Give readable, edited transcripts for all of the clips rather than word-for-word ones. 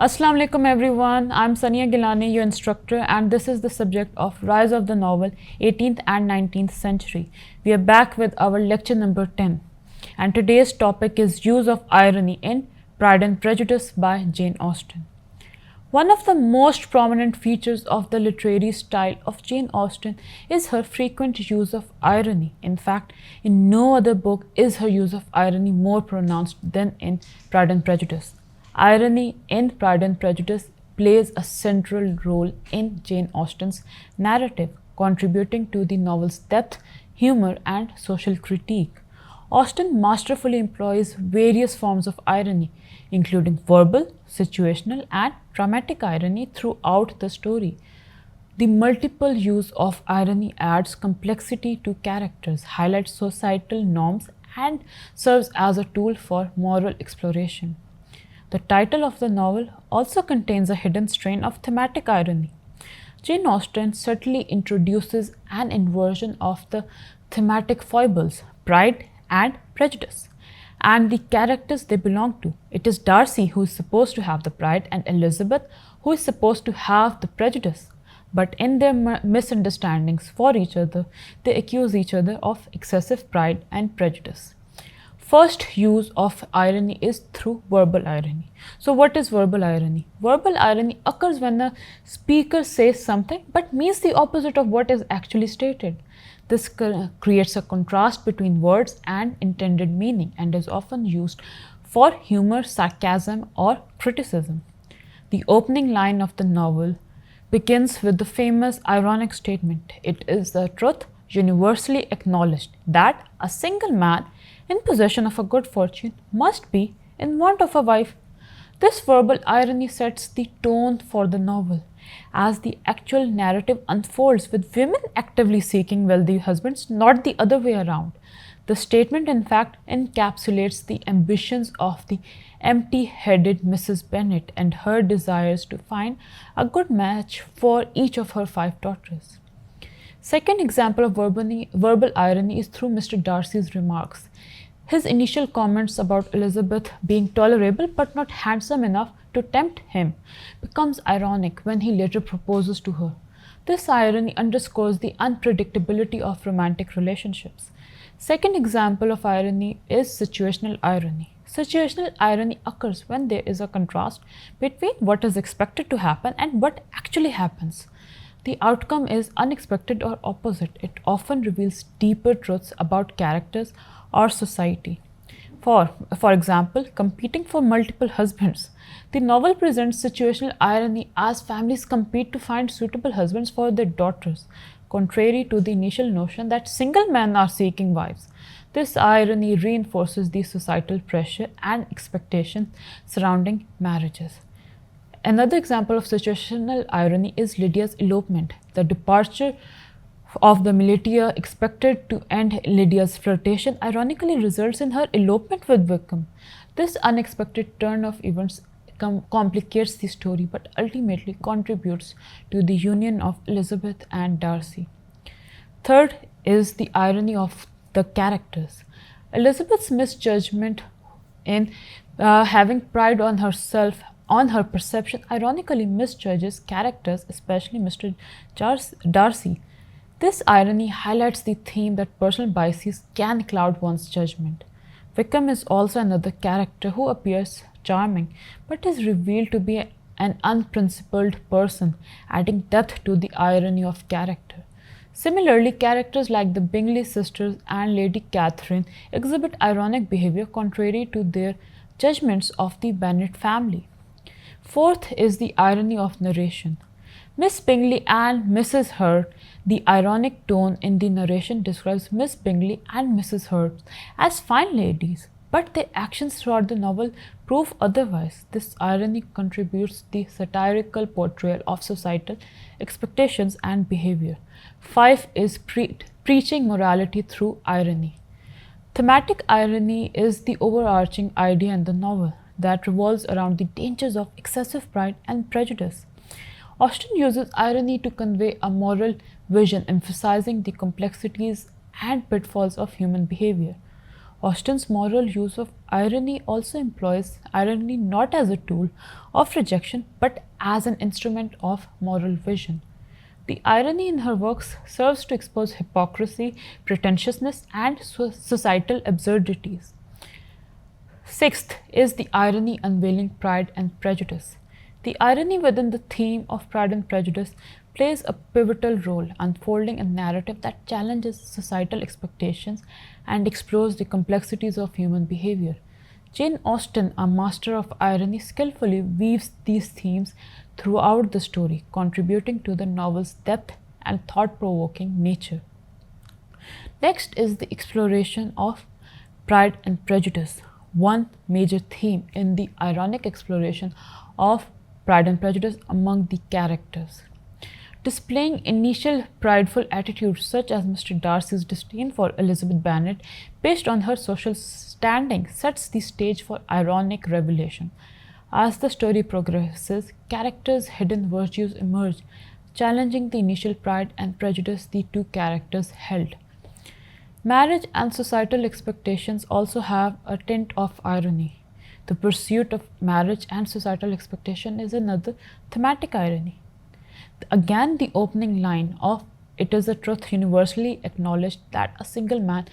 Assalamu alaikum everyone, I'm Sania Gilani, your instructor, and this is the subject of Rise of the Novel 18th and 19th Century. We are back with our lecture number 10, and today's topic is Use of Irony in Pride and Prejudice by Jane Austen. One of the most prominent features of the literary style of Jane Austen is her frequent use of irony. In fact, in no other book is her use of irony more pronounced than in Pride and Prejudice. Irony in Pride and Prejudice plays a central role in Jane Austen's narrative, contributing to the novel's depth, humor, and social critique. Austen masterfully employs various forms of irony, including verbal, situational, and dramatic irony throughout the story. The multiple use of irony adds complexity to characters, highlights societal norms, and serves as a tool for moral exploration. The title of the novel also contains a hidden strain of thematic irony. Jane Austen subtly introduces an inversion of the thematic foibles, pride and prejudice, and the characters they belong to. It is Darcy who is supposed to have the pride and Elizabeth who is supposed to have the prejudice. But in their misunderstandings for each other, they accuse each other of excessive pride and prejudice. First use of irony is through verbal irony. So what is verbal irony? Verbal irony occurs when the speaker says something but means the opposite of what is actually stated. This creates a contrast between words and intended meaning and is often used for humor, sarcasm, or criticism. The opening line of the novel begins with the famous ironic statement, "It is the truth universally acknowledged that a single man in possession of a good fortune must be in want of a wife." This verbal irony sets the tone for the novel as the actual narrative unfolds with women actively seeking wealthy husbands, not the other way around. The statement, in fact, encapsulates the ambitions of the empty-headed Mrs. Bennet and her desires to find a good match for each of her 5 daughters. Second example of verbal irony is through Mr. Darcy's remarks. His initial comments about Elizabeth being tolerable but not handsome enough to tempt him becomes ironic when he later proposes to her. This irony underscores the unpredictability of romantic relationships. Second example of irony is situational irony. Situational irony occurs when there is a contrast between what is expected to happen and what actually happens. The outcome is unexpected or opposite. It often reveals deeper truths about characters or society. For example, competing for multiple husbands. The novel presents situational irony as families compete to find suitable husbands for their daughters, contrary to the initial notion that single men are seeking wives. This irony reinforces the societal pressure and expectation surrounding marriages. Another example of situational irony is Lydia's elopement. The departure of the militia expected to end Lydia's flirtation ironically results in her elopement with Wickham. This unexpected turn of events complicates the story but ultimately contributes to the union of Elizabeth and Darcy. Third is the irony of the characters. Elizabeth's misjudgment in having pride on herself, on her perception, ironically misjudges characters, especially Mr. Darcy. This irony highlights the theme that personal biases can cloud one's judgment. Wickham is also another character who appears charming but is revealed to be an unprincipled person, adding depth to the irony of character. Similarly, characters like the Bingley sisters and Lady Catherine exhibit ironic behavior contrary to their judgments of the Bennet family. Fourth is the irony of narration. Miss Bingley and Mrs. Hurt. The ironic tone in the narration describes Miss Bingley and Mrs. Hurt as fine ladies, but their actions throughout the novel prove otherwise. This irony contributes to the satirical portrayal of societal expectations and behavior. 5 is preaching morality through irony. Thematic irony is the overarching idea in the novel that revolves around the dangers of excessive pride and prejudice. Austen uses irony to convey a moral vision, emphasizing the complexities and pitfalls of human behavior. Austen's moral use of irony also employs irony not as a tool of rejection but as an instrument of moral vision. The irony in her works serves to expose hypocrisy, pretentiousness, and societal absurdities. Sixth is the irony unveiling Pride and Prejudice. The irony within the theme of Pride and Prejudice plays a pivotal role, unfolding a narrative that challenges societal expectations and explores the complexities of human behavior. Jane Austen, a master of irony, skillfully weaves these themes throughout the story, contributing to the novel's depth and thought provoking nature. Next is the exploration of Pride and Prejudice, one major theme in the ironic exploration of Pride and Prejudice among the characters. Displaying initial prideful attitudes such as Mr. Darcy's disdain for Elizabeth Bennet based on her social standing sets the stage for ironic revelation. As the story progresses, characters' hidden virtues emerge, challenging the initial pride and prejudice the two characters held. Marriage and societal expectations also have a tint of irony. The pursuit of marriage and societal expectation is another thematic irony. Again, the opening line of "It is a truth universally acknowledged that a single man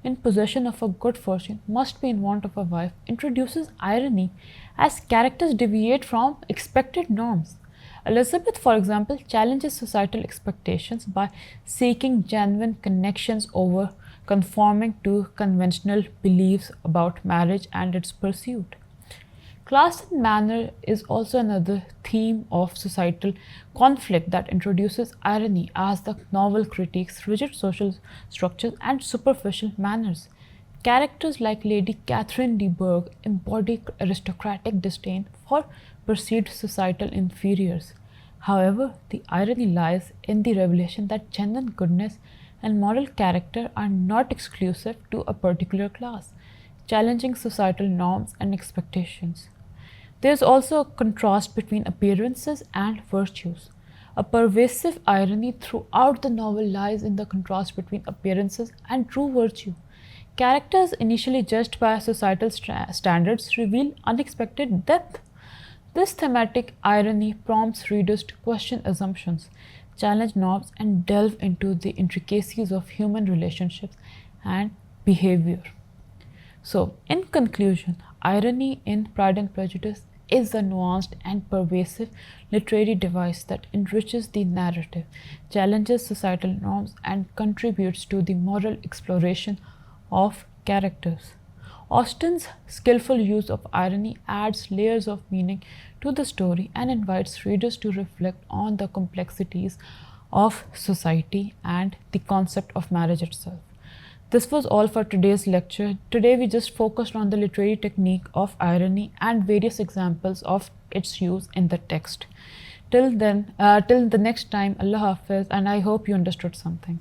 in possession of a good fortune must be in want of a wife" introduces irony as characters deviate from expected norms. Elizabeth, for example, challenges societal expectations by seeking genuine connections over conforming to conventional beliefs about marriage and its pursuit. Class and manner is also another theme of societal conflict that introduces irony as the novel critiques rigid social structures and superficial manners. Characters like Lady Catherine de Bourgh embody aristocratic disdain for perceived societal inferiors. However, the irony lies in the revelation that genuine goodness and moral character are not exclusive to a particular class, challenging societal norms and expectations. There is also a contrast between appearances and virtues. A pervasive irony throughout the novel lies in the contrast between appearances and true virtue. Characters initially judged by societal standards reveal unexpected depth. This thematic irony prompts readers to question assumptions, challenge norms, and delve into the intricacies of human relationships and behavior. So, in conclusion, irony in Pride and Prejudice is a nuanced and pervasive literary device that enriches the narrative, challenges societal norms, and contributes to the moral exploration of characters. Austen's skillful use of irony adds layers of meaning to the story and invites readers to reflect on the complexities of society and the concept of marriage itself. This was all for today's lecture. Today we just focused on the literary technique of irony and various examples of its use in the text. Till the next time, Allah Hafiz, and I hope you understood something.